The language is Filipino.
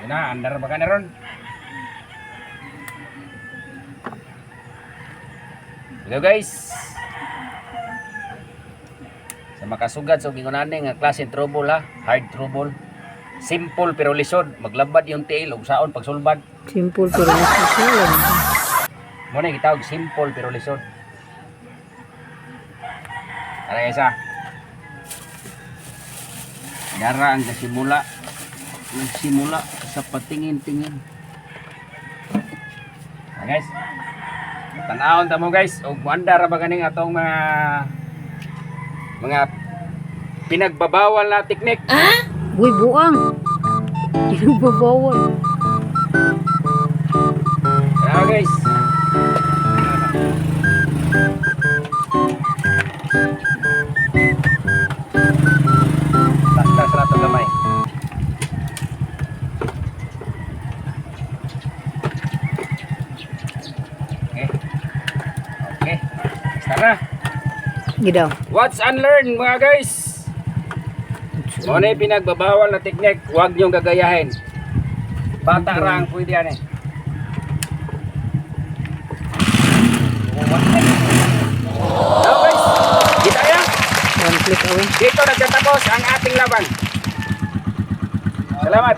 Yun na, andar ba ka na ron? Hello guys. Sa makasugad sa gingunani nga klase trouble ha, hard trouble. Simple pero lisod, maglabad yung tail ug saon pagsulbad. Simple pero nasusulan. Mo na gitawag simple pero lisod. Ara isa. Dara ang nagsimula sa patingin-tingin. Guys. Tanawon ta mo guys, ug muanda ra ba kaning atong mga pinagbabawal na teknik. Uy, buang. Pinagbabawal. Kaya guys. Tas na to gamay. Okay. Okay. Tara. Gidaw. Watch and learn mga guys. Mo na pinagbabawal na teknik, huwag niyong gagayahin. Bata ra ang pwede yan eh. Now guys, kita ya. One click away. Dito nagtatapos ang ating laban. Salamat.